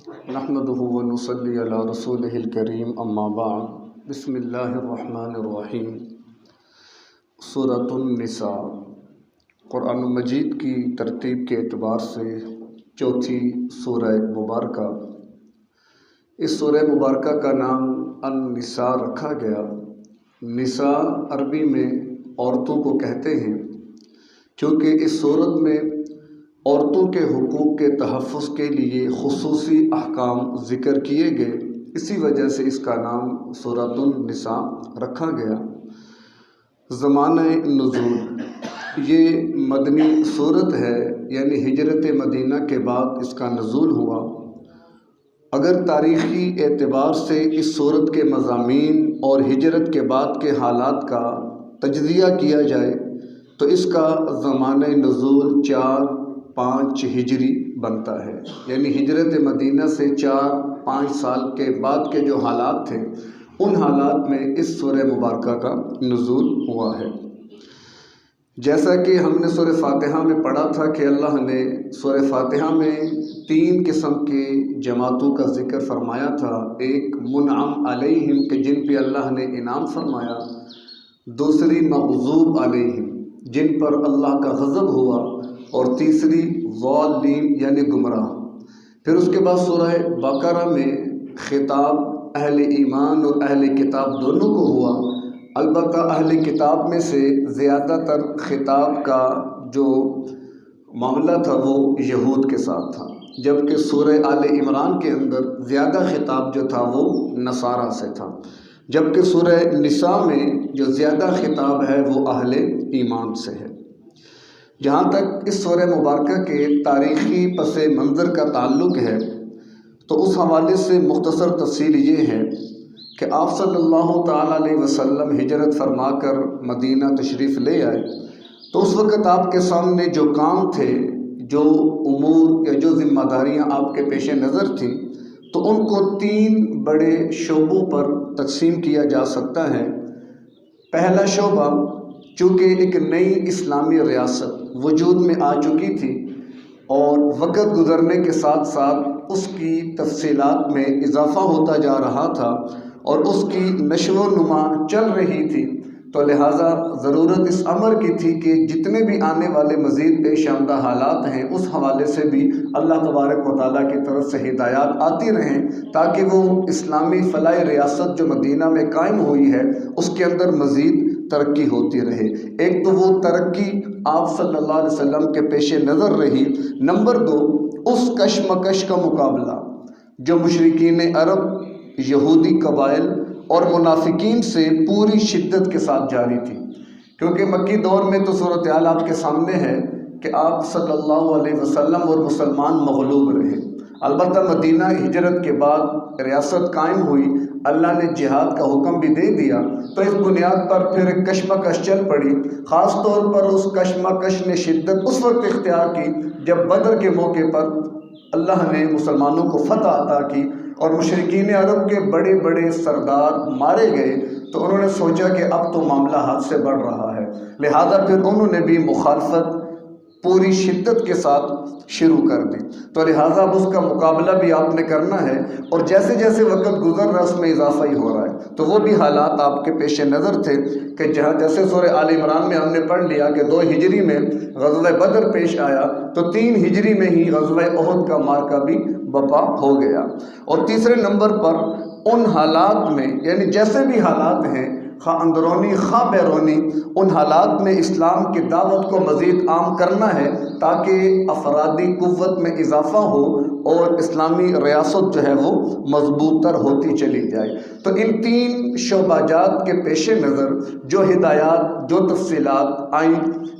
نحمده ونصلي على رسوله الكريم اما بعد بسم اللہ الرحمن الرحیم۔ سورۃ النساء قرآن مجید کی ترتیب کے اعتبار سے چوتھی سورہ مبارکہ۔ اس سورہ مبارکہ کا نام النساء رکھا گیا۔ نساء عربی میں عورتوں کو کہتے ہیں، کیونکہ اس سورت میں عورتوں کے حقوق کے تحفظ کے لیے خصوصی احکام ذکر کیے گئے، اسی وجہ سے اس کا نام سورۃ النساء رکھا گیا۔ زمانہ نزول، یہ مدنی سورت ہے، یعنی ہجرت مدینہ کے بعد اس کا نزول ہوا۔ اگر تاریخی اعتبار سے اس سورت کے مضامین اور ہجرت کے بعد کے حالات کا تجزیہ کیا جائے تو اس کا زمانہ نزول 4-5 ہجری بنتا ہے، یعنی ہجرت مدینہ سے 4-5 سال کے بعد کے جو حالات تھے ان حالات میں اس سورہ مبارکہ کا نزول ہوا ہے۔ جیسا کہ ہم نے سورہ فاتحہ میں پڑھا تھا کہ اللہ نے سورہ فاتحہ میں 3 قسم کی جماعتوں کا ذکر فرمایا تھا۔ ایک منعم علیہم کہ جن پہ اللہ نے انعام فرمایا، دوسری مغضوب علیہم جن پر اللہ کا غضب ہوا، اور تیسری ضالین یعنی گمراہ۔ پھر اس کے بعد سورہ بقرہ میں خطاب اہل ایمان اور اہل کتاب دونوں کو ہوا، البتہ اہل کتاب میں سے زیادہ تر خطاب کا جو معاملہ تھا وہ یہود کے ساتھ تھا، جبکہ سورہ آل عمران کے اندر زیادہ خطاب جو تھا وہ نصارہ سے تھا، جبکہ سورہ نساء میں جو زیادہ خطاب ہے وہ اہل ایمان سے ہے۔ جہاں تک اس سورہ مبارکہ کے تاریخی پس منظر کا تعلق ہے تو اس حوالے سے مختصر تفصیل یہ ہے کہ آپ صلی اللہ تعالیٰ علیہ وسلم ہجرت فرما کر مدینہ تشریف لے آئے تو اس وقت آپ کے سامنے جو کام تھے، جو امور یا جو ذمہ داریاں آپ کے پیش نظر تھیں، تو ان کو 3 بڑے شعبوں پر تقسیم کیا جا سکتا ہے۔ پہلا شعبہ، چونکہ ایک نئی اسلامی ریاست وجود میں آ چکی تھی اور وقت گزرنے کے ساتھ ساتھ اس کی تفصیلات میں اضافہ ہوتا جا رہا تھا اور اس کی نشو و نما چل رہی تھی، تو لہٰذا ضرورت اس امر کی تھی کہ جتنے بھی آنے والے مزید پیش آمدہ حالات ہیں اس حوالے سے بھی اللہ تبارک و تعالیٰ کی طرف سے ہدایات آتی رہیں، تاکہ وہ اسلامی فلاحی ریاست جو مدینہ میں قائم ہوئی ہے اس کے اندر مزید ترقی ہوتی رہے۔ ایک تو وہ ترقی آپ صلی اللہ علیہ وسلم کے پیش نظر رہی۔ نمبر 2، اس کشمکش کا مقابلہ جو مشرکین عرب، یہودی قبائل اور منافقین سے پوری شدت کے ساتھ جاری تھی، کیونکہ مکی دور میں تو صورتحال آپ کے سامنے ہے کہ آپ صلی اللہ علیہ وسلم اور مسلمان مغلوب رہے۔ البتہ مدینہ ہجرت کے بعد ریاست قائم ہوئی، اللہ نے جہاد کا حکم بھی دے دیا، تو اس بنیاد پر پھر ایک کشمکش چل پڑی۔ خاص طور پر اس کشمکش نے شدت اس وقت اختیار کی جب بدر کے موقع پر اللہ نے مسلمانوں کو فتح عطا کی اور مشرکین عرب کے بڑے بڑے سردار مارے گئے، تو انہوں نے سوچا کہ اب تو معاملہ حد سے بڑھ رہا ہے، لہذا پھر انہوں نے بھی مخالفت پوری شدت کے ساتھ شروع کر دی، تو لہٰذا اب اس کا مقابلہ بھی آپ نے کرنا ہے، اور جیسے جیسے وقت گزر رہا اس میں اضافہ ہی ہو رہا ہے۔ تو وہ بھی حالات آپ کے پیش نظر تھے کہ جہاں جیسے سورہ آل عمران میں ہم نے پڑھ لیا کہ 2 ہجری میں غزوہ بدر پیش آیا، تو 3 ہجری میں ہی غزوہ احد کا معرکہ بھی برپا ہو گیا۔ اور تیسرے نمبر پر ان حالات میں، یعنی جیسے بھی حالات ہیں خواہ اندرونی خواہ بیرونی، ان حالات میں اسلام کی دعوت کو مزید عام کرنا ہے تاکہ افرادی قوت میں اضافہ ہو اور اسلامی ریاست جو ہے وہ مضبوط تر ہوتی چلی جائے۔ تو ان 3 شعبہ جات کے پیش نظر جو ہدایات، جو تفصیلات آئیں،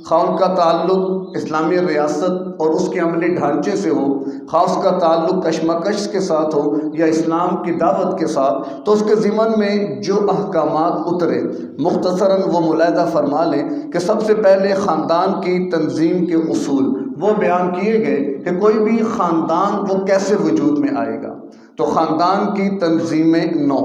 خواہ ان کا تعلق اسلامی ریاست اور اس کے عملی ڈھانچے سے ہو، خواہ اس کا تعلق کشمکش کے ساتھ ہو یا اسلام کی دعوت کے ساتھ، تو اس کے ضمن میں جو احکامات اترے مختصراً وہ ملاحظہ فرما لیں کہ سب سے پہلے خاندان کی تنظیم کے اصول وہ بیان کیے گئے کہ کوئی بھی خاندان وہ کیسے وجود میں آئے گا، تو خاندان کی تنظیم نو۔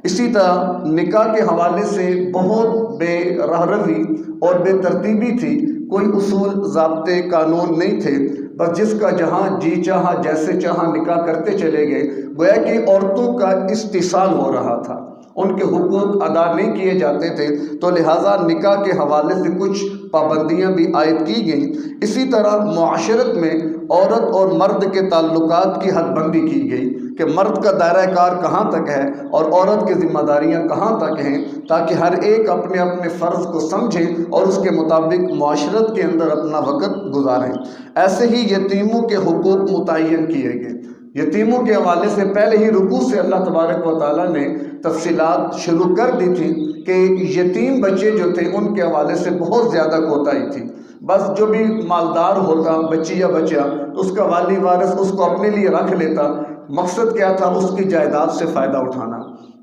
اسی طرح نکاح کے حوالے سے بہت بے رہروی اور بے ترتیبی تھی، کوئی اصول ضابطے قانون نہیں تھے، بس جس کا جہاں جی چاہا جیسے چاہا نکاح کرتے چلے گئے، گویا کہ عورتوں کا استحصال ہو رہا تھا، ان کے حقوق ادا نہیں کیے جاتے تھے، تو لہٰذا نکاح کے حوالے سے کچھ پابندیاں بھی عائد کی گئیں۔ اسی طرح معاشرت میں عورت اور مرد کے تعلقات کی حد بندی کی گئی کہ مرد کا دائرہ کار کہاں تک ہے اور عورت کی ذمہ داریاں کہاں تک ہیں، تاکہ ہر ایک اپنے اپنے فرض کو سمجھے اور اس کے مطابق معاشرت کے اندر اپنا وقت گزاریں۔ ایسے ہی یتیموں کے حقوق متعین کیے گئے۔ یتیموں کے حوالے سے پہلے ہی رکوع سے اللہ تبارک و تعالیٰ نے تفصیلات شروع کر دی تھی کہ یتیم بچے جو تھے ان کے حوالے سے بہت زیادہ کوتاہی تھی۔ بس جو بھی مالدار ہوتا بچی یا بچہ، اس کا والی وارث اس کو اپنے لیے رکھ لیتا۔ مقصد کیا تھا؟ اس کی جائیداد سے فائدہ اٹھانا۔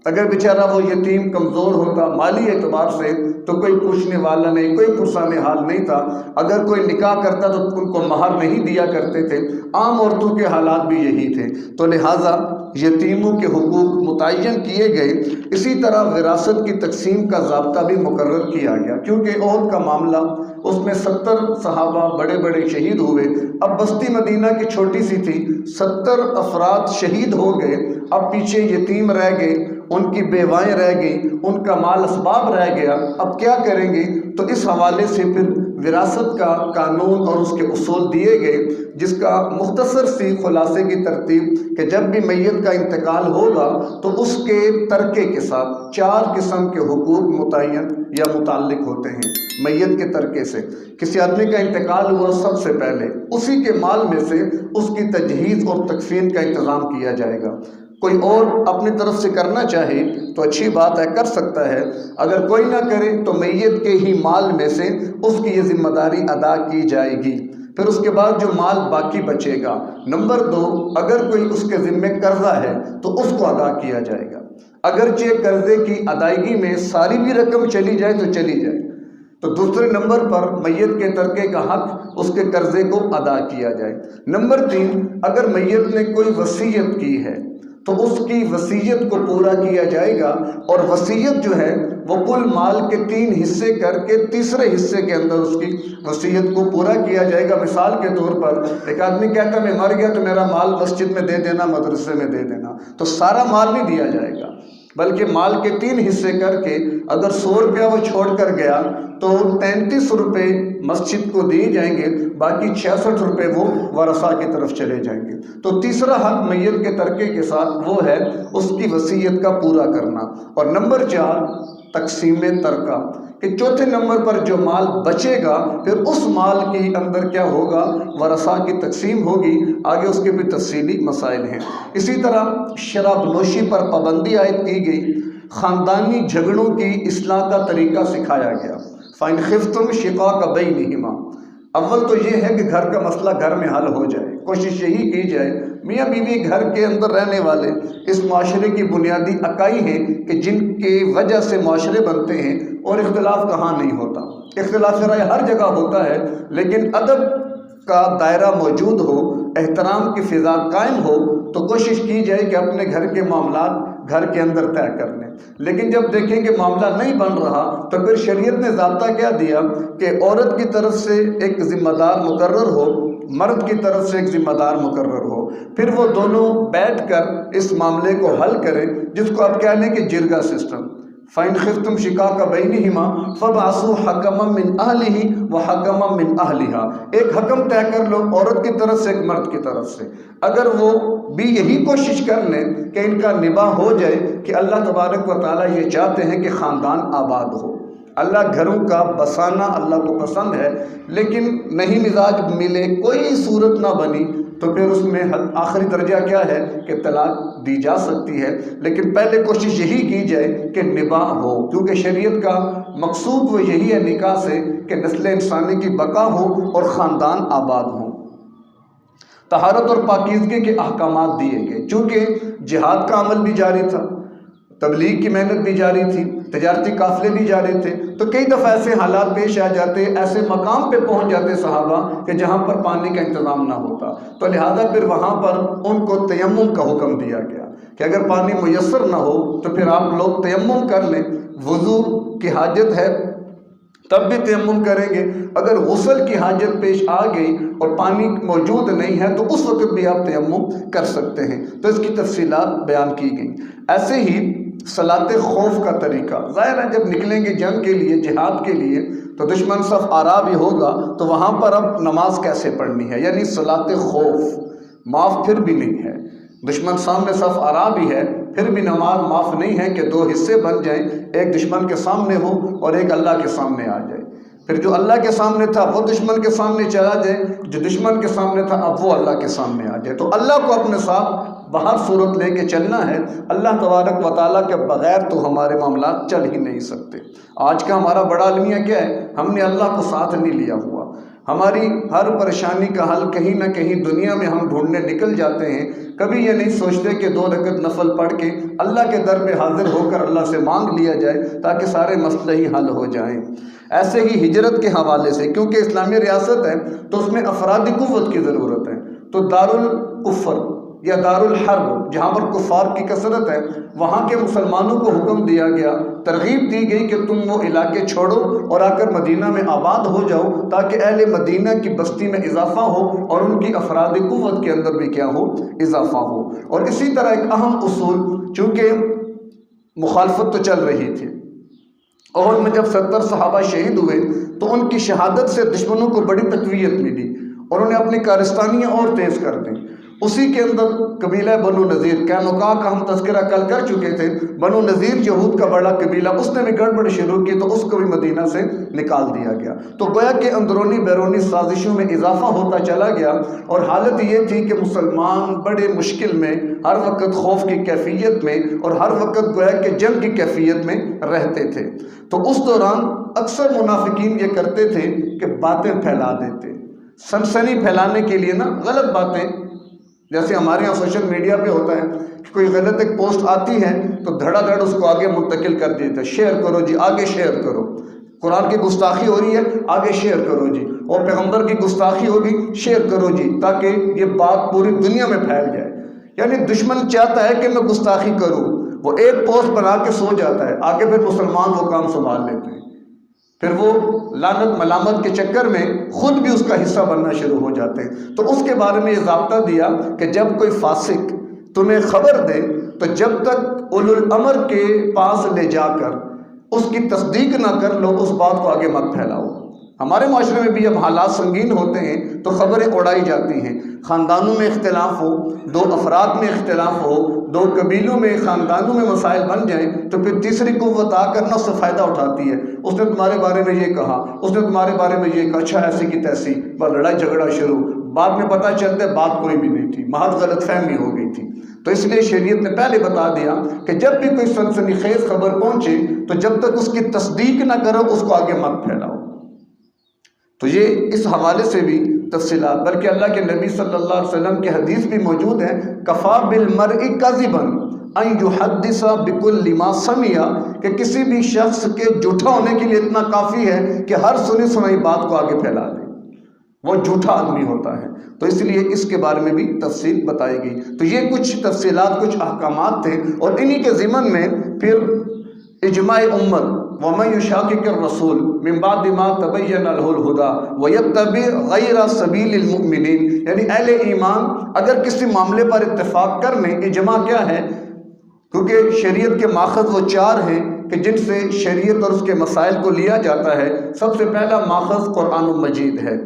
اگر بیچارہ وہ یتیم کمزور ہوتا مالی اعتبار سے تو کوئی پوچھنے والا نہیں، کوئی پرسان حال نہیں تھا۔ اگر کوئی نکاح کرتا تو ان کو مہر نہیں دیا کرتے تھے۔ عام عورتوں کے حالات بھی یہی تھے، تو لہٰذا یتیموں کے حقوق متعین کیے گئے۔ اسی طرح وراثت کی تقسیم کا ضابطہ بھی مقرر کیا گیا، کیونکہ عہد کا معاملہ، اس میں 70 صحابہ بڑے بڑے شہید ہوئے۔ اب بستی مدینہ کی چھوٹی سی تھی، 70 افراد شہید ہو گئے، اب پیچھے یتیم رہ گئے، ان کی بیوائیں رہ گئیں، ان کا مال اسباب رہ گیا۔ اب کیا کریں گے؟ تو اس حوالے سے پھر وراثت کا قانون اور اس کے اصول دیے گئے، جس کا مختصر سی خلاصے کی ترتیب کہ جب بھی میت کا انتقال ہوگا تو اس کے ترکے کے ساتھ 4 قسم کے حقوق متعین یا متعلق ہوتے ہیں۔ میت کے ترکے سے کسی آدمی کا انتقال ہوا، سب سے پہلے اسی کے مال میں سے اس کی تجہیز اور تکفین کا انتظام کیا جائے گا۔ کوئی اور اپنی طرف سے کرنا چاہے تو اچھی بات ہے، کر سکتا ہے۔ اگر کوئی نہ کرے تو میت کے ہی مال میں سے اس کی یہ ذمہ داری ادا کی جائے گی۔ پھر اس کے بعد جو مال باقی بچے گا، نمبر 2، اگر کوئی اس کے ذمے قرضہ ہے تو اس کو ادا کیا جائے گا۔ اگرچہ قرضے کی ادائیگی میں ساری بھی رقم چلی جائے تو چلی جائے، تو دوسرے نمبر پر میت کے ترکے کا حق اس کے قرضے کو ادا کیا جائے۔ نمبر 3، اگر میت نے کوئی وصیت کی ہے تو اس کی وصیت کو پورا کیا جائے گا، اور وصیت جو ہے وہ کل مال کے 3 حصے کر کے تیسرے حصے کے اندر اس کی وصیت کو پورا کیا جائے گا۔ مثال کے طور پر ایک آدمی کہتا ہے میں مر گیا تو میرا مال مسجد میں دے دینا، مدرسے میں دے دینا، تو سارا مال نہیں دیا جائے گا، بلکہ مال کے 3 حصے کر کے اگر 100 روپیہ وہ چھوڑ کر گیا تو 33 روپے مسجد کو دیے جائیں گے، باقی 66 روپے وہ ورثاء کی طرف چلے جائیں گے۔ تو تیسرا حق میت کے ترکے کے ساتھ وہ ہے اس کی وصیت کا پورا کرنا۔ اور نمبر 4، تقسیم ترکہ، کہ چوتھے نمبر پر جو مال بچے گا پھر اس مال کے اندر کیا ہوگا؟ ورثاء کی تقسیم ہوگی۔ آگے اس کے بھی تفصیلی مسائل ہیں۔ اسی طرح شراب نوشی پر پابندی عائد کی گئی۔ خاندانی جھگڑوں کی اصلاح کا طریقہ سکھایا گیا۔ فَإِنْ خِفْتُمْ شِقَاقَ بَيْنِهِمَا، اول تو یہ ہے کہ گھر کا مسئلہ گھر میں حل ہو جائے، کوشش یہی کی جائے۔ میاں بیوی گھر کے اندر رہنے والے اس معاشرے کی بنیادی اکائی ہیں کہ جن کی وجہ سے معاشرے بنتے ہیں، اور اختلاف کہاں نہیں ہوتا؟ اختلاف رائے ہر جگہ ہوتا ہے، لیکن ادب کا دائرہ موجود ہو، احترام کی فضا قائم ہو تو کوشش کی جائے کہ اپنے گھر کے معاملات گھر کے اندر طے کر لیں۔ لیکن جب دیکھیں کہ معاملہ نہیں بن رہا تو پھر شریعت نے ضابطہ کیا دیا کہ عورت کی طرف سے ایک ذمہ دار مقرر ہو، مرد کی طرف سے ایک ذمہ دار مقرر ہو، پھر وہ دونوں بیٹھ کر اس معاملے کو حل کریں، جس کو آپ کہہ لیں کہ جرگہ سسٹم۔ فَإِنْ خِفْتُمْ شِقَاقَ بَيْنِهِمَا فَابْعَثُوا حَكَمًا مِّنْ أَهْلِهِ وَحَكَمًا مِّنْ أَهْلِهَا، ایک حکم طے کر لو عورت کی طرف سے، ایک مرد کی طرف سے۔ اگر وہ بھی یہی کوشش کر لیں کہ ان کا نباہ ہو جائے کہ اللہ تبارک و تعالیٰ یہ چاہتے ہیں کہ خاندان آباد ہو، اللہ گھروں کا بسانا اللہ کو پسند ہے، لیکن نہیں مزاج ملے، کوئی صورت نہ بنی تو پھر اس میں آخری درجہ کیا ہے کہ طلاق دی جا سکتی ہے۔ لیکن پہلے کوشش یہی کی جائے کہ نباہ ہو، کیونکہ شریعت کا مقصود وہ یہی ہے نکاح سے کہ نسل انسانی کی بقا ہو اور خاندان آباد ہوں۔ طہارت اور پاکیزگی کے احکامات دیے گئے، چونکہ جہاد کا عمل بھی جاری تھا، تبلیغ کی محنت بھی جاری تھی، تجارتی قافلے بھی جاری تھے، تو کئی دفعہ ایسے حالات پیش آ جاتے، ایسے مقام پہ پہنچ جاتے صحابہ کہ جہاں پر پانی کا انتظام نہ ہوتا، تو لہذا پھر وہاں پر ان کو تیمم کا حکم دیا گیا کہ اگر پانی میسر نہ ہو تو پھر آپ لوگ تیمم کر لیں۔ وضو کی حاجت ہے، تب بھی تیمم کریں گے۔ اگر غسل کی حاجت پیش آ گئی اور پانی موجود نہیں ہے تو اس وقت بھی آپ تیمم کر سکتے ہیں۔ تو اس کی تفصیلات بیان کی گئیں۔ ایسے ہی صلاۃ خوف کا طریقہ، ظاہر ہے جب نکلیں گے جنگ کے لیے، جہاد کے لیے، تو دشمن صف آرا بھی ہوگا، تو وہاں پر اب نماز کیسے پڑھنی ہے، یعنی صلاۃ خوف معاف پھر بھی نہیں ہے۔ دشمن سامنے صف آرا بھی ہے، پھر بھی نماز معاف نہیں ہے کہ دو حصے بن جائیں، ایک دشمن کے سامنے ہو اور ایک اللہ کے سامنے آ جائے۔ پھر جو اللہ کے سامنے تھا وہ دشمن کے سامنے چلا جائے، جو دشمن کے سامنے تھا اب وہ اللہ کے سامنے آ جائے۔ تو اللہ کو اپنے ساتھ باہر صورت لے کے چلنا ہے۔ اللہ تبارک و تعالیٰ کے بغیر تو ہمارے معاملات چل ہی نہیں سکتے۔ آج کا ہمارا بڑا المیہ کیا ہے؟ ہم نے اللہ کو ساتھ نہیں لیا ہوا۔ ہماری ہر پریشانی کا حل کہیں نہ کہیں دنیا میں ہم ڈھونڈنے نکل جاتے ہیں، کبھی یہ نہیں سوچتے کہ 2 رکعت نفل پڑھ کے اللہ کے در پہ حاضر ہو کر اللہ سے مانگ لیا جائے تاکہ سارے مسئلے ہی حل ہو جائیں۔ ایسے ہی ہجرت کے حوالے سے، کیونکہ اسلامی ریاست ہے تو اس میں افرادی قوت کی ضرورت ہے، تو دارالکفر یا دارالحرب جہاں پر کفار کی کثرت ہے، وہاں کے مسلمانوں کو حکم دیا گیا، ترغیب دی گئی کہ تم وہ علاقے چھوڑو اور آ کر مدینہ میں آباد ہو جاؤ تاکہ اہل مدینہ کی بستی میں اضافہ ہو اور ان کی افرادی قوت کے اندر بھی کیا ہو؟ اضافہ ہو۔ اور اسی طرح ایک اہم اصول، چونکہ مخالفت تو چل رہی تھی، اور میں جب 70 صحابہ شہید ہوئے تو ان کی شہادت سے دشمنوں کو بڑی تقویت ملی اور انہیں اپنی کارستانیاں اور تیز کر دیں۔ اسی کے اندر قبیلہ بنو نذیر، قینقاع کا ہم تذکرہ کل کر چکے تھے، بنو نذیر یہود کا بڑا قبیلہ، اس نے بھی گڑبڑ شروع کی تو اس کو بھی مدینہ سے نکال دیا گیا۔ تو گویا کہ اندرونی بیرونی سازشوں میں اضافہ ہوتا چلا گیا، اور حالت یہ تھی کہ مسلمان بڑے مشکل میں، ہر وقت خوف کی کیفیت میں اور ہر وقت گویا کہ جنگ کی کیفیت میں رہتے تھے۔ تو اس دوران اکثر منافقین یہ کرتے تھے کہ باتیں پھیلا دیتے، سنسنی پھیلانے کے لیے نا غلط باتیں، جیسے ہمارے یہاں سوشل میڈیا پہ ہوتا ہے کہ کوئی غلط ایک پوسٹ آتی ہے تو دھڑا دھڑ اس کو آگے منتقل کر دیتا ہے، شیئر کرو جی، آگے شیئر کرو، قرآن کی گستاخی ہو رہی ہے آگے شیئر کرو جی، اور پیغمبر کی گستاخی ہوگی شیئر کرو جی، تاکہ یہ بات پوری دنیا میں پھیل جائے۔ یعنی دشمن چاہتا ہے کہ میں گستاخی کروں، وہ ایک پوسٹ بنا کے سو جاتا ہے، آگے پھر مسلمان وہ کام سنبھال لیتے ہیں، پھر وہ لعنت ملامت کے چکر میں خود بھی اس کا حصہ بننا شروع ہو جاتے ہیں۔ تو اس کے بارے میں یہ ضابطہ دیا کہ جب کوئی فاسق تمہیں خبر دے تو جب تک اولو الامر کے پاس لے جا کر اس کی تصدیق نہ کر لو، اس بات کو آگے مت پھیلاؤ۔ ہمارے معاشرے میں بھی اب حالات سنگین ہوتے ہیں تو خبریں اڑائی جاتی ہیں، خاندانوں میں اختلاف ہو، 2 افراد میں اختلاف ہو، 2 قبیلوں میں، خاندانوں میں مسائل بن جائیں تو پھر تیسری قوت آ کر نہ اس سے فائدہ اٹھاتی ہے، اس نے تمہارے بارے میں یہ کہا، اس نے تمہارے بارے میں یہ کہا، اچھا ایسی کی تیسی، بس لڑائی جھگڑا شروع، بعد میں پتہ چلتا ہے بات کوئی بھی نہیں تھی، محض غلط فہمی ہو گئی تھی۔ تو اس لیے شریعت نے پہلے بتا دیا کہ جب بھی کوئی سنسنی خیز خبر پہنچے تو جب تک اس کی تصدیق نہ کرو اس کو آگے مت پھیلاؤ۔ تو یہ اس حوالے سے بھی تفصیلات، بلکہ اللہ کے نبی صلی اللہ علیہ وسلم کی حدیث بھی موجود ہے، کفا بالمرء کذبا ان یحدث بکل ما سمع، کہ کسی بھی شخص کے جھوٹا ہونے کے لیے اتنا کافی ہے کہ ہر سنی سنائی بات کو آگے پھیلا دے، وہ جھوٹا آدمی ہوتا ہے۔ تو اس لیے اس کے بارے میں بھی تفصیل بتائی گئی۔ تو یہ کچھ تفصیلات، کچھ احکامات تھے، اور انہی کے ضمن میں پھر اجماع امت، وَمَن يُشَاقِقِ الرَّسُولِ مِن بَعْدِ مَا تَبَيَّنَ لَهُ الْهُدَىٰ وَيَتَّبِعْ غَيْرَ سَبِيلِ الْمُؤْمِنِينَ، یعنی اہل ایمان اگر کسی معاملے پر اتفاق کر لیں، اجماع کیا ہے؟ کیونکہ شریعت کے ماخذ وہ 4 ہیں کہ جن سے شریعت اور اس کے مسائل کو لیا جاتا ہے۔ سب سے پہلا ماخذ قرآن مجید ہے،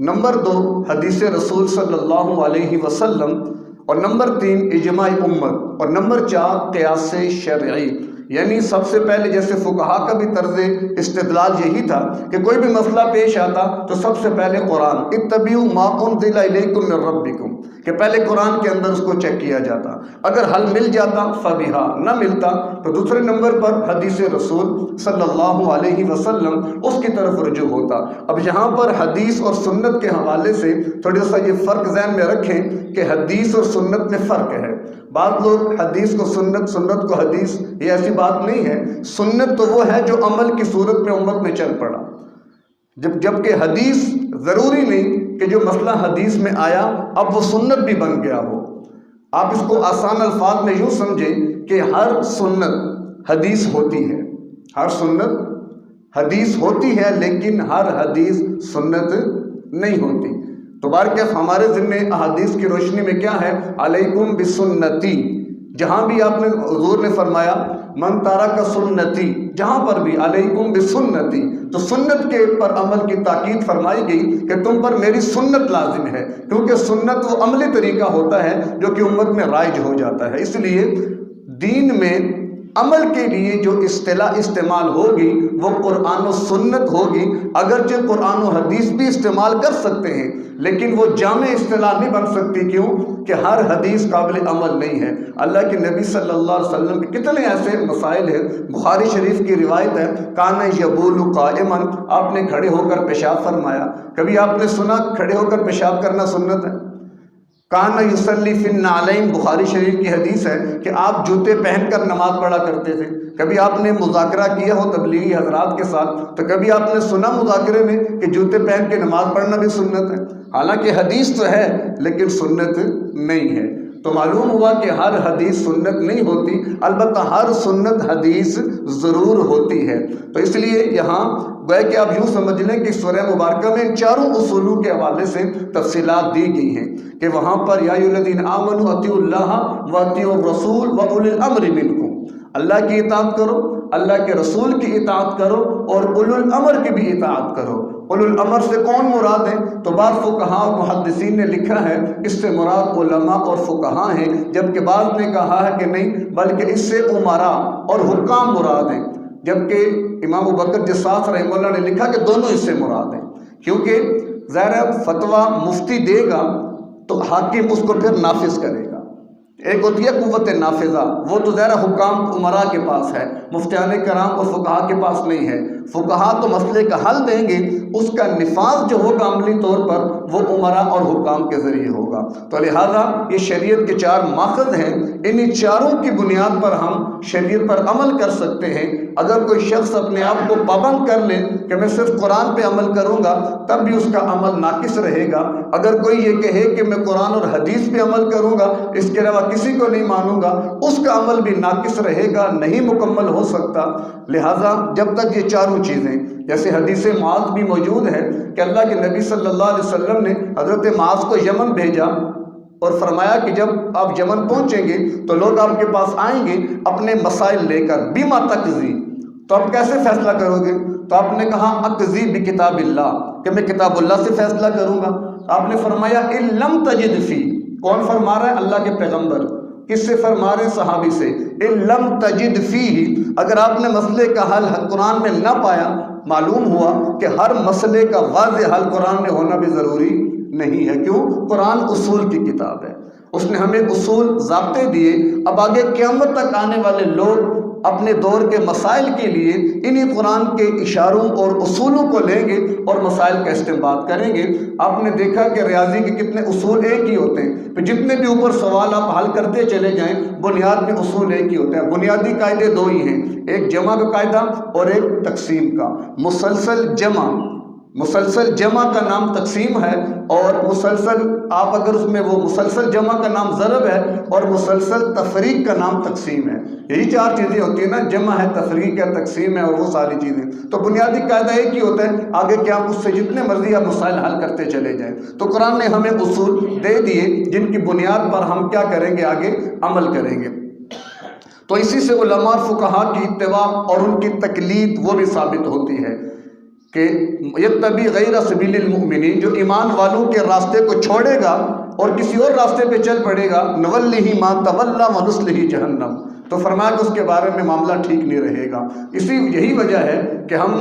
نمبر 2 حدیث رسول صلی اللہ علیہ وسلم، اور نمبر 3 اجماع امت، اور نمبر 4 قیاس شرعی۔ یعنی سب سے پہلے جیسے فقہا کا بھی طرز استدلال یہی تھا کہ کوئی بھی مسئلہ پیش آتا تو سب سے پہلے قرآن، اتبعوا ما انزل الیکم من ربکم، کہ پہلے قرآن کے اندر اس کو چیک کیا جاتا، اگر حل مل جاتا فبہا، نہ ملتا تو دوسرے نمبر پر حدیث رسول صلی اللہ علیہ وسلم اس کی طرف رجوع ہوتا۔ اب یہاں پر حدیث اور سنت کے حوالے سے تھوڑا سا یہ فرق ذہن میں رکھیں کہ حدیث اور سنت میں فرق ہے۔ بعض لوگ حدیث کو سنت، سنت کو حدیث، یہ ایسی بات نہیں ہے۔ سنت تو وہ ہے جو عمل کی صورت میں امت میں چل پڑا، جبکہ حدیث ضروری نہیں کہ جو مسئلہ حدیث میں آیا اب وہ سنت بھی بن گیا ہو۔ آپ اس کو آسان الفاظ میں یوں سمجھیں کہ ہر سنت حدیث ہوتی ہے، ہر سنت حدیث ہوتی ہے لیکن ہر حدیث سنت نہیں ہوتی۔ تو بارکیف ہمارے ذمہ احادیث کی روشنی میں کیا ہے؟ علیکم بسنتی، جہاں بھی آپ نے حضور نے فرمایا من ترک سنتی، جہاں پر بھی علیکم بسنتی، تو سنت کے پر عمل کی تاکید فرمائی گئی کہ تم پر میری سنت لازم ہے، کیونکہ سنت وہ عملی طریقہ ہوتا ہے جو کہ امت میں رائج ہو جاتا ہے۔ اس لیے دین میں عمل کے لیے جو اصطلاح استعمال ہوگی وہ قرآن و سنت ہوگی، اگرچہ قرآن و حدیث بھی استعمال کر سکتے ہیں لیکن وہ جامع اصطلاح نہیں بن سکتی۔ کیوں کہ ہر حدیث قابل عمل نہیں ہے۔ اللہ کے نبی صلی اللہ علیہ وسلم کے کتنے ایسے مسائل ہیں، بخاری شریف کی روایت ہے کان یبول قائما، آپ نے کھڑے ہو کر پیشاب فرمایا۔ کبھی آپ نے سنا کھڑے ہو کر پیشاب کرنا سنت ہے؟ کان یصلی فی النعلین، بخاری شریف کی حدیث ہے کہ آپ جوتے پہن کر نماز پڑھا کرتے تھے۔ کبھی آپ نے مذاکرہ کیا ہو تبلیغی حضرات کے ساتھ تو کبھی آپ نے سنا مذاکرے میں کہ جوتے پہن کے نماز پڑھنا بھی سنت ہے؟ حالانکہ حدیث تو ہے لیکن سنت نہیں ہے۔ تو معلوم ہوا کہ ہر حدیث سنت نہیں ہوتی، البتہ ہر سنت حدیث ضرور ہوتی ہے۔ تو اس لیے یہاں گویا کہ آپ یوں سمجھ لیں کہ سورہ مبارکہ میں چاروں اصولوں کے حوالے سے تفصیلات دی گئی ہیں کہ وہاں پر یا ایھا الذین آمنوا اطیعوا اللہ واطیعوا الرسول واولی الامر منکم، اللہ کی اطاعت کرو، اللہ کے رسول کی اطاعت کرو اور اولو الامر کی بھی اطاعت کرو۔ اولو الامر سے کون مراد ہے؟ تو بعض فقہاء اور محدثین نے لکھا ہے اس سے مراد علماء اور فقہاء ہیں، جبکہ بعض نے کہا ہے کہ نہیں بلکہ اس سے امراء اور حکام مراد ہیں، جبکہ امام ابوبکر جساس رحمہ اللہ نے لکھا کہ دونوں اس سے مراد ہیں، کیونکہ ظاہر فتویٰ مفتی دے گا تو حاکم اس کو پھر نافذ کرے گا۔ ایک ہوتی ہے قوت نافذہ، وہ تو ظاہر حکام امراء کے پاس ہے، مفتیان کرام اور فقہاء کے پاس نہیں ہے۔ فقہاء تو مسئلے کا حل دیں گے، اس کا نفاذ جو ہوگا عملی طور پر وہ امراء اور حکام کے ذریعے ہوگا۔ تو لہٰذا یہ شریعت کے چار ماخذ ہیں، انہی چاروں کی بنیاد پر ہم شریعت پر عمل کر سکتے ہیں۔ اگر کوئی شخص اپنے آپ کو پابند کر لے کہ میں صرف قرآن پہ عمل کروں گا تب بھی اس کا عمل ناقص رہے گا۔ اگر کوئی یہ کہے کہ میں قرآن اور حدیث پہ عمل کروں گا، اس کے علاوہ کسی کو نہیں مانوں گا، اس کا عمل بھی ناقص رہے گا، نہیں مکمل ہو سکتا۔ لہٰذا جب تک یہ چاروں چیزیں، جیسے حدیث معاذ بھی موجود ہے کہ اللہ کے نبی صلی اللہ علیہ وسلم نے حضرت معاذ کو یمن بھیجا اور فرمایا کہ جب آپ یمن پہنچیں گے تو لوگ آپ کے پاس آئیں گے اپنے مسائل لے کر، بما تقضی، تو آپ کیسے فیصلہ کرو گے؟ تو آپ نے کہا اقضی بکتاب اللہ، کہ میں کتاب اللہ سے فیصلہ کروں گا۔ آپ نے فرمایا ان لم تجد فی، کون فرما رہا ہے؟ اللہ کے پیغمبر۔ کس سے فرما رہے ہیں؟ صحابی سے۔ ان لم تجد فی، اگر آپ نے مسئلے کا حل قرآن میں نہ پایا، معلوم ہوا کہ ہر مسئلے کا واضح حل قرآن میں ہونا بھی ضروری نہیں ہے۔ کیوں؟ قرآن اصول کی کتاب ہے، اس نے ہمیں اصول ضابطے دیے۔ اب آگے قیامت تک آنے والے لوگ اپنے دور کے مسائل کے لیے انہی قرآن کے اشاروں اور اصولوں کو لیں گے اور مسائل کا استنباط کریں گے۔ آپ نے دیکھا کہ ریاضی کے کتنے اصول ایک ہی ہوتے ہیں، پھر جتنے بھی اوپر سوال آپ حل کرتے چلے جائیں بنیاد میں اصول ایک ہی ہوتے ہیں۔ بنیادی قاعدے دو ہی ہیں، ایک جمع کا قاعدہ اور ایک تقسیم کا۔ مسلسل جمع کا نام تقسیم ہے، اور مسلسل آپ اگر اس میں وہ مسلسل جمع کا نام ضرب ہے اور مسلسل تفریق کا نام تقسیم ہے۔ یہی چار چیزیں ہوتی ہیں نا، جمع ہے، تفریق ہے، تقسیم ہے اور وہ ساری چیزیں۔ تو بنیادی قاعدہ ایک ہی ہوتا ہے، آگے کیا اس سے جتنے مرضی آپ مسائل حل کرتے چلے جائیں۔ تو قرآن نے ہمیں اصول دے دیے جن کی بنیاد پر ہم کیا کریں گے؟ آگے عمل کریں گے۔ تو اسی سے علماء اور فقہاء کی اتباع اور ان کی تقلید وہ بھی ثابت ہوتی ہے کہ یتبع غیر سبیل المؤمنین، جو ایمان والوں کے راستے کو چھوڑے گا اور کسی اور راستے پہ چل پڑے گا، نولہ ما تولی ونصلہ جہنم، تو فرمایا کہ اس کے بارے میں معاملہ ٹھیک نہیں رہے گا۔ یہی وجہ ہے کہ ہم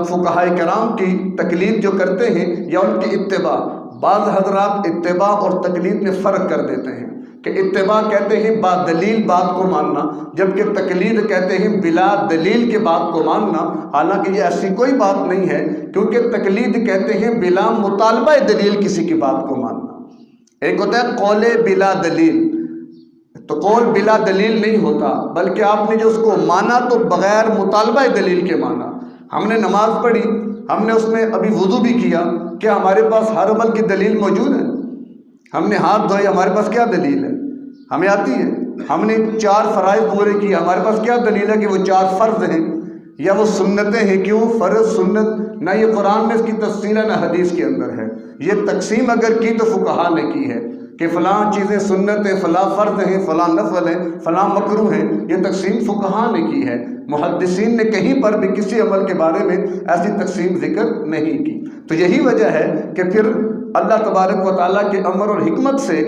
فقہاء کرام کی تقلید جو کرتے ہیں یا ان کی اتباع، بعض حضرات اتباع اور تقلید میں فرق کر دیتے ہیں کہ اتباع کہتے ہیں با دلیل بات کو ماننا، جبکہ تقلید کہتے ہیں بلا دلیل کے بات کو ماننا۔ حالانکہ یہ ایسی کوئی بات نہیں ہے، کیونکہ تقلید کہتے ہیں بلا مطالبہ دلیل کسی کی بات کو ماننا۔ ایک ہوتا ہے قول بلا دلیل، تو قول بلا دلیل نہیں ہوتا، بلکہ آپ نے جو اس کو مانا تو بغیر مطالبہ دلیل کے مانا۔ ہم نے نماز پڑھی، ہم نے اس میں ابھی وضو بھی کیا، کیا ہمارے پاس ہر عمل کی دلیل موجود ہے؟ ہم نے ہاتھ دھوئے، ہمارے پاس کیا دلیل ہے؟ ہمیں آتی ہے۔ ہم نے 4 فرائض پورے کیے، ہمارے پاس کیا دلیل ہے کہ وہ 4 فرض ہیں؟ یا وہ سنتیں ہیں، کیوں فرض سنت نہ یہ قرآن میں اس کی تفصیل ہے نہ حدیث کے اندر ہے۔ یہ تقسیم اگر کی تو فقہا نے کی ہے کہ فلاں چیزیں سنت ہیں، فلاں فرض ہیں، فلاں نفل ہیں، فلاں مکروہ ہیں، یہ تقسیم فقہا نے کی ہے۔ محدثین نے کہیں پر بھی کسی عمل کے بارے میں ایسی تقسیم ذکر نہیں کی۔ تو یہی وجہ ہے کہ پھر اللہ تبارک و تعالیٰ کے امر اور حکمت سے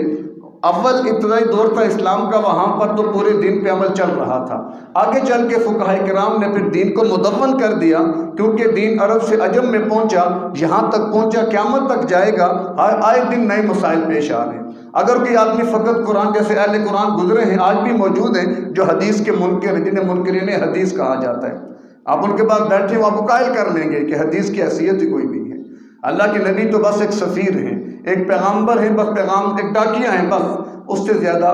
اول ابتدائی دور تھا اسلام کا، وہاں پر تو پورے دین پہ عمل چل رہا تھا۔ آگے چل کے فقہاء کرام نے پھر دین کو مدون کر دیا، کیونکہ دین عرب سے عجم میں پہنچا، یہاں تک پہنچا قیامت تک جائے گا، آئے دن نئے مسائل پیش آ رہے ہیں۔ اگر کوئی آدمی فقط قرآن، جیسے اہل قرآن گزرے ہیں آج بھی موجود ہیں جو حدیث کے منکر ہیں، جنہیں منکرین حدیث کہا جاتا ہے، آپ ان کے پاس بیٹھے وہ آپ کو قائل کر لیں گے کہ حدیث کی حیثیت ہی کوئی نہیں ہے۔ اللہ کے نبی تو بس ایک سفیر ہیں، ایک پیغامبر ہیں، بس پیغام ایک ڈاکیہ ہیں، بس اس سے زیادہ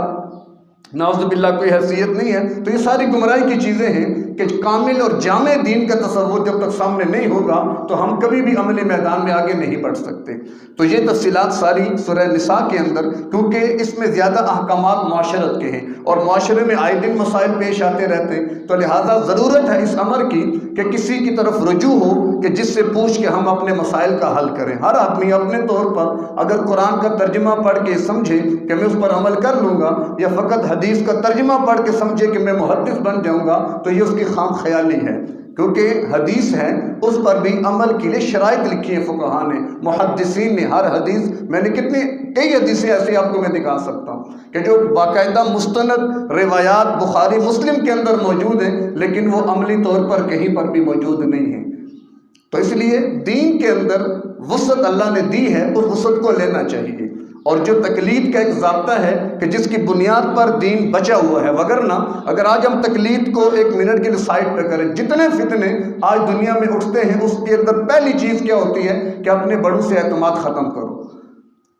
نعوذ باللہ کوئی حیثیت نہیں ہے۔ تو یہ ساری گمراہی کی چیزیں ہیں کہ کامل اور جامع دین کا تصور جب تک سامنے نہیں ہوگا تو ہم کبھی بھی عملی میدان میں آگے نہیں بڑھ سکتے۔ تو یہ تفصیلات ساری سورہ نساء کے اندر، کیونکہ اس میں زیادہ احکامات معاشرت کے ہیں اور معاشرے میں آئے دن مسائل پیش آتے رہتے ہیں، تو لہٰذا ضرورت ہے اس امر کی کہ کسی کی طرف رجوع ہو کہ جس سے پوچھ کے ہم اپنے مسائل کا حل کریں۔ ہر آدمی اپنے طور پر اگر قرآن کا ترجمہ پڑھ کے سمجھے کہ میں اس پر عمل کر لوں گا، یا فقط حدیث کا ترجمہ پڑھ کے سمجھے کہ میں محدث بن جاؤں گا، تو یہ اس کی خام خیالی ہے، کیونکہ حدیث ہے اس پر بھی عمل کے لیے شرائط لکھی ہے فقہا نے، محدثین نے۔ ہر حدیث، میں نے کئی حدیثیں ایسی آپ کو میں دکھا سکتا ہوں کہ جو باقاعدہ مستند روایات بخاری مسلم کے اندر موجود ہیں، لیکن وہ عملی طور پر کہیں پر بھی موجود نہیں ہیں۔ تو اس لیے دین کے اندر وسعت اللہ نے دی ہے، اس وسعت کو لینا چاہیے، اور جو تقلید کا ایک ضابطہ ہے کہ جس کی بنیاد پر دین بچا ہوا ہے، وگرنہ اگر آج ہم تقلید کو ایک منٹ کے لیے سائڈ پہ کریں، جتنے فتنے آج دنیا میں اٹھتے ہیں اس کے اندر پہلی چیز کیا ہوتی ہے کہ اپنے بڑوں سے اعتماد ختم کرو،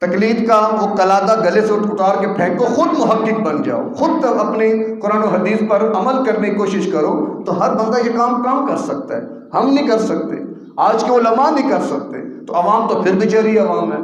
تقلید کا وہ قلادہ گلے سے اتار کے پھینکو، خود محقق بن جاؤ، خود اپنے قرآن و حدیث پر عمل کرنے کی کوشش کرو، تو ہر بندہ یہ کام کر سکتا ہے، ہم نہیں کر سکتے، آج کے علماء نہیں کر سکتے، تو عوام تو پھر بیچاری عوام ہے۔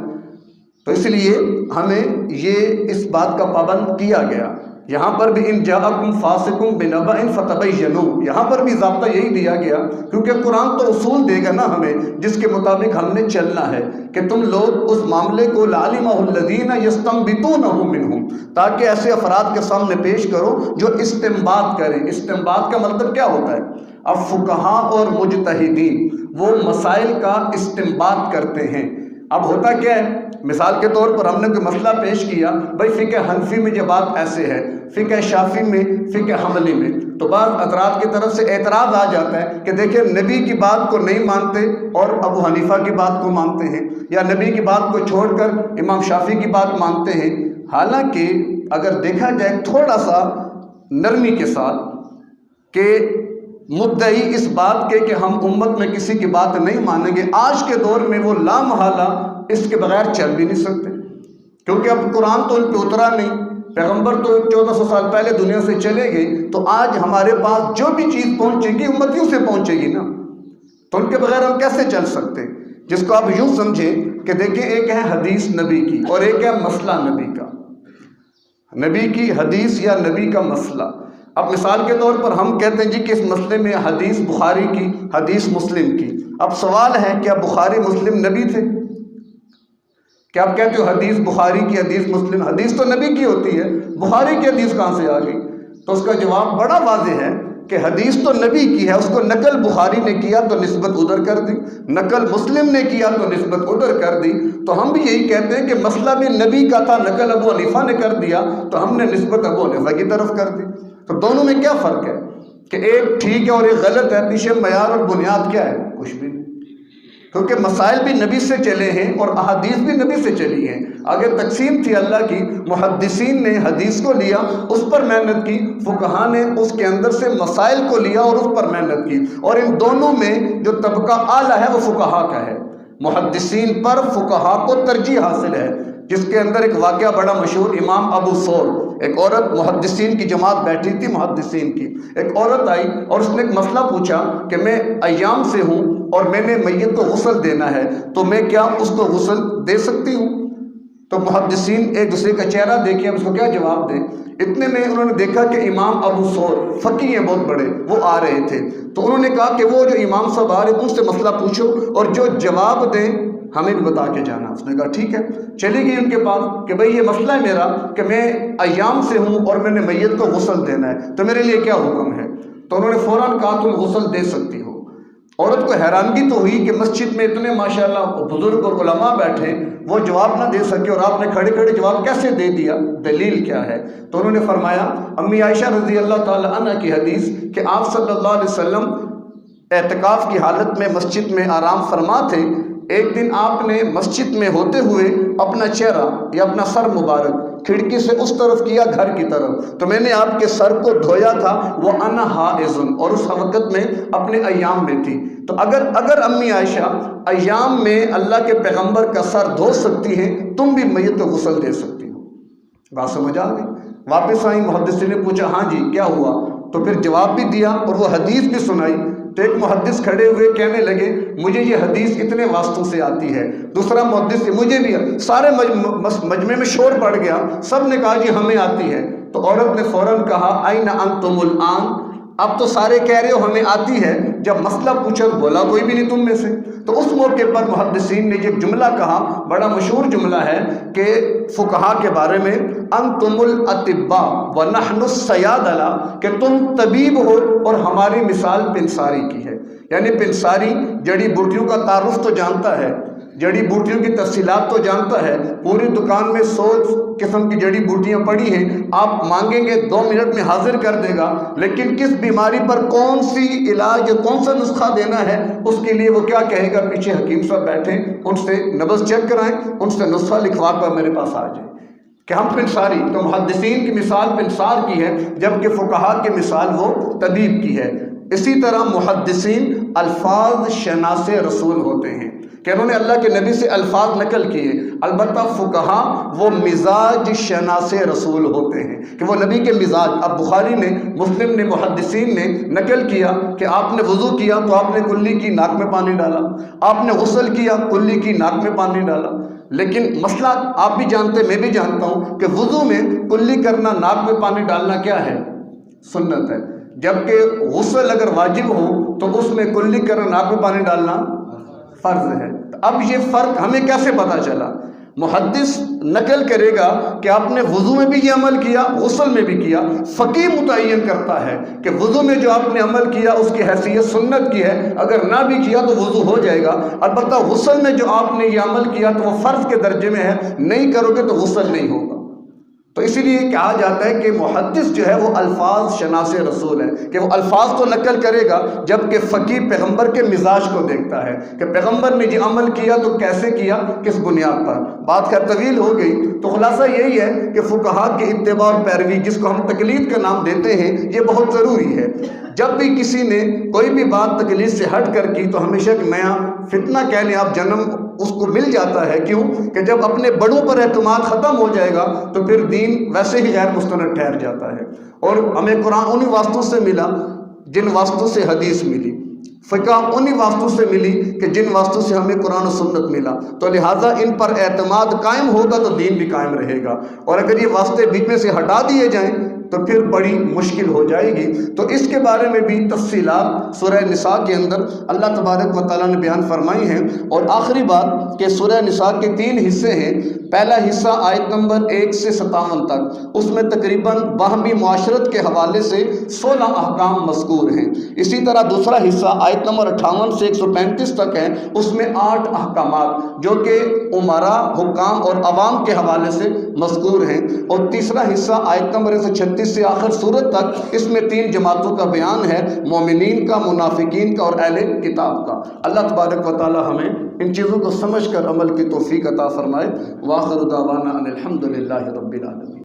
تو اس لیے ہمیں یہ اس بات کا پابند کیا گیا۔ یہاں پر بھی ان جاءکم فاسق بنبأ فتبینوا، یہاں پر بھی ضابطہ یہی دیا گیا، کیونکہ قرآن تو اصول دے گا نا ہمیں جس کے مطابق ہم نے چلنا ہے، کہ تم لوگ اس معاملے کو لعلمہ الذین یستنبطونہ منہم، تاکہ ایسے افراد کے سامنے پیش کرو جو استنباط کریں۔ استنباط کا مطلب کیا ہوتا ہے؟ اب فقہا اور مجتہدین وہ مسائل کا استنباط کرتے ہیں۔ اب ہوتا کیا ہے، مثال کے طور پر ہم نے کوئی مسئلہ پیش کیا، بھائی فقہ حنفی میں یہ بات ایسے ہے، فقہ شافعی میں، فقہ حنبلی میں، تو بعض حضرات کی طرف سے اعتراض آ جاتا ہے کہ دیکھیں نبی کی بات کو نہیں مانتے اور ابو حنیفہ کی بات کو مانتے ہیں، یا نبی کی بات کو چھوڑ کر امام شافعی کی بات مانتے ہیں۔ حالانکہ اگر دیکھا جائے تھوڑا سا نرمی کے ساتھ کہ مدعی اس بات کے کہ ہم امت میں کسی کی بات نہیں مانیں گے، آج کے دور میں وہ لا محالہ اس کے بغیر چل بھی نہیں سکتے، کیونکہ اب قرآن تو ان پہ اترا نہیں، پیغمبر تو 1400 سال پہلے دنیا سے چلے گئے، تو آج ہمارے پاس جو بھی چیز پہنچے گی امتیوں سے پہنچے گی نا، تو ان کے بغیر ہم کیسے چل سکتے؟ جس کو آپ یوں سمجھیں کہ دیکھیں ایک ہے حدیث نبی کی اور ایک ہے مسئلہ نبی کا، نبی کی حدیث یا نبی کا مسئلہ۔ اب مثال کے طور پر ہم کہتے ہیں جی کہ اس مسئلے میں حدیث بخاری کی، حدیث مسلم کی۔ اب سوال ہے کیا بخاری مسلم نبی تھے؟ کیا آپ کہتے ہو حدیث بخاری کی، حدیث مسلم؟ حدیث تو نبی کی ہوتی ہے، بخاری کی حدیث کہاں سے آ گئی؟ تو اس کا جواب بڑا واضح ہے کہ حدیث تو نبی کی ہے، اس کو نقل بخاری نے کیا تو نسبت ادھر کر دی، نقل مسلم نے کیا تو نسبت ادھر کر دی۔ تو ہم بھی یہی کہتے ہیں کہ مسئلہ بھی نبی کا تھا، نقل ابو حنیفہ نے کر دیا تو ہم نے نسبت ابو حنیفہ کی طرف کر دی۔ تو دونوں میں کیا فرق ہے کہ ایک ٹھیک ہے اور ایک غلط ہے؟ پیچھے معیار اور بنیاد کیا ہے؟ کچھ بھی نہیں، کیونکہ مسائل بھی نبی سے چلے ہیں اور احادیث بھی نبی سے چلی ہیں۔ آگے تقسیم تھی اللہ کی، محدثین نے حدیث کو لیا، اس پر محنت کی، فقہا نے اس کے اندر سے مسائل کو لیا اور اس پر محنت کی، اور ان دونوں میں جو طبقہ اعلیٰ ہے وہ فقہا کا ہے۔ محدثین پر فقہا کو ترجیح حاصل ہے، جس کے اندر ایک واقعہ بڑا مشہور، امام ابو ثور، ایک عورت، محدثین کی جماعت بیٹھی تھی، محدثین کی ایک عورت آئی اور اس نے ایک مسئلہ پوچھا کہ میں ایام سے ہوں اور میں نے میت کو غسل دینا ہے، تو میں کیا اس کو غسل دے سکتی ہوں؟ تو محدثین ایک دوسرے کا چہرہ دیکھیں اب اس کو کیا جواب دیں۔ اتنے میں انہوں نے دیکھا کہ امام ابو ثور فقیہ ہیں بہت بڑے، وہ آ رہے تھے، تو انہوں نے کہا کہ وہ جو امام صاحب آ رہے ان سے مسئلہ پوچھو اور جو جواب دیں ہمیں بھی بتا کے جانا۔ اس نے کہا ٹھیک ہے، چلی گئی ان کے پاس کہ بھئی یہ مسئلہ ہے میرا کہ میں ایام سے ہوں اور میں نے میت کو غسل دینا ہے، تو میرے لیے کیا حکم ہے؟ تو انہوں نے فوراً کہا تم غسل دے سکتی ہو۔ عورت کو حیرانگی تو ہوئی کہ مسجد میں اتنے ماشاءاللہ بزرگ اور علماء بیٹھے، وہ جواب نہ دے سکے اور آپ نے کھڑے کھڑے جواب کیسے دے دیا، دلیل کیا ہے؟ تو انہوں نے فرمایا امی عائشہ رضی اللہ تعالی عنہ کی حدیث کہ آپ صلی اللہ علیہ وسلم اعتکاف کی حالت میں مسجد میں آرام فرما تھے، ایک دن آپ نے مسجد میں ہوتے ہوئے اپنا چہرہ یا اپنا سر مبارک کھڑکی سے اس طرف کیا گھر کی طرف، تو میں نے آپ کے سر کو دھویا تھا وہ انا حائض، اور اس وقت میں اپنے ایام میں تھی۔ تو اگر امی عائشہ ایام میں اللہ کے پیغمبر کا سر دھو سکتی ہیں، تم بھی میت کو غسل دے سکتی ہو۔ بات سمجھ آ گئی؟ واپس آئی، محدث نے پوچھا ہاں جی کیا ہوا؟ تو پھر جواب بھی دیا اور وہ حدیث بھی سنائی۔ تو ایک محدث کھڑے ہوئے کہنے لگے مجھے یہ حدیث اتنے واسطوں سے آتی ہے، دوسرا محدث مجھے بھی، سارے مجمع میں شور پڑ گیا، سب نے کہا جی ہمیں آتی ہے۔ تو عورت نے فوراً کہا این انتم الان، اب تو سارے کہہ رہے ہو ہمیں آتی ہے، جب مسئلہ پوچھا بولا کوئی بھی نہیں تم میں سے۔ تو اس موقع پر محدثین نے یہ جملہ کہا، بڑا مشہور جملہ ہے کہ فقہا کے بارے میں انتم الاطباء ونحن الصیادلہ، کہ تم طبیب ہو اور ہماری مثال پنساری کی ہے۔ یعنی پنساری جڑی بوٹیوں کا تعارف تو جانتا ہے، جڑی بوٹیوں کی تفصیلات تو جانتا ہے، پوری دکان میں 100 قسم کی جڑی بوٹیاں پڑی ہیں، آپ مانگیں گے 2 منٹ میں حاضر کر دے گا، لیکن کس بیماری پر کون سی علاج کون سا نسخہ دینا ہے اس کے لیے وہ کیا کہے گا، پیچھے حکیم صاحب بیٹھیں، ان سے نبض چیک کرائیں، ان سے نسخہ لکھوا کر میرے پاس آ جائیں کہ ہم پنساری۔ تو محدثین کی مثال پنسار کی ہے، جبکہ فقہا کی مثال وہ طبیب کی ہے۔ اسی طرح محدثین الفاظ شناس رسول ہوتے ہیں کہ انہوں نے اللہ کے نبی سے الفاظ نقل کیے، البتہ فقہا وہ مزاج شناس رسول ہوتے ہیں کہ وہ نبی کے مزاج۔ اب بخاری نے، مسلم نے، محدثین نے نقل کیا کہ آپ نے وضو کیا تو آپ نے کلی کی ناک میں پانی ڈالا، آپ نے غسل کیا کلی کی ناک میں پانی ڈالا، لیکن مسئلہ آپ بھی جانتے میں بھی جانتا ہوں کہ وضو میں کلی کرنا، ناک میں پانی ڈالنا کیا ہے؟ سنت ہے، جبکہ غسل اگر واجب ہو تو اس میں کلی کرنا، ناک میں پانی ڈالنا فرض ہے۔ اب یہ فرق ہمیں کیسے پتا چلا؟ محدث نقل کرے گا کہ آپ نے وضو میں بھی یہ عمل کیا، غسل میں بھی کیا، فقیہ متعین کرتا ہے کہ وضو میں جو آپ نے عمل کیا اس کی حیثیت سنت کی ہے، اگر نہ بھی کیا تو وضو ہو جائے گا، البتہ غسل میں جو آپ نے یہ عمل کیا تو وہ فرض کے درجے میں ہے، نہیں کرو گے تو غسل نہیں ہوگا۔ تو اسی لیے کہا جاتا ہے کہ محدث جو ہے وہ الفاظ شناس رسول ہے کہ وہ الفاظ تو نقل کرے گا، جبکہ فقیہ پیغمبر کے مزاج کو دیکھتا ہے کہ پیغمبر نے یہ عمل کیا تو کیسے کیا، کس بنیاد پر۔ بات خیر طویل ہو گئی، تو خلاصہ یہی ہے کہ فقہا کے اتباع اور پیروی، جس کو ہم تقلید کا نام دیتے ہیں، یہ بہت ضروری ہے۔ جب بھی کسی نے کوئی بھی بات تقلید سے ہٹ کر کی تو ہمیشہ ایک نیا فتنہ کہہ لیں آپ، جنم اس کو مل جاتا ہے۔ کیوں کہ جب اپنے بڑوں پر اعتماد ختم ہو جائے گا تو پھر دین ویسے ہی غیر مستند ٹھہر جاتا ہے۔ اور ہمیں قرآن انہی واسطوں سے ملا جن واسطوں سے حدیث ملی، فقہ انہی واسطوں سے ملی کہ جن واسطوں سے ہمیں قرآن و سنت ملا، تو لہٰذا ان پر اعتماد قائم ہوگا تو دین بھی قائم رہے گا، اور اگر یہ واسطے بیچ میں سے ہٹا دیے جائیں تو پھر بڑی مشکل ہو جائے گی۔ تو اس کے بارے میں بھی تفصیلات سورہ نساء کے اندر اللہ تبارک و تعالیٰ نے بیان فرمائی ہیں۔ اور آخری بات کہ سورہ نساء کے 3 حصے ہیں، پہلا حصہ آیت نمبر 1 سے 57 تک، اس میں تقریباً باہمی معاشرت کے حوالے سے 16 احکام مذکور ہیں۔ اسی طرح دوسرا حصہ آیت نمبر 58 سے 135 تک ہے، اس میں 8 احکامات جو کہ امراء، حکام اور عوام کے حوالے سے مذکور ہیں۔ اور تیسرا حصہ آیت نمبر 136 سے آخر سورت تک، اس میں 3 جماعتوں کا بیان ہے، مومنین کا، منافقین کا اور اہل کتاب کا۔ اللہ تبارک و تعالی ہمیں ان چیزوں کو سمجھ کر عمل کی توفیق عطا فرمائے۔ وآخر دعوانا ان الحمد للہ رب العالمین۔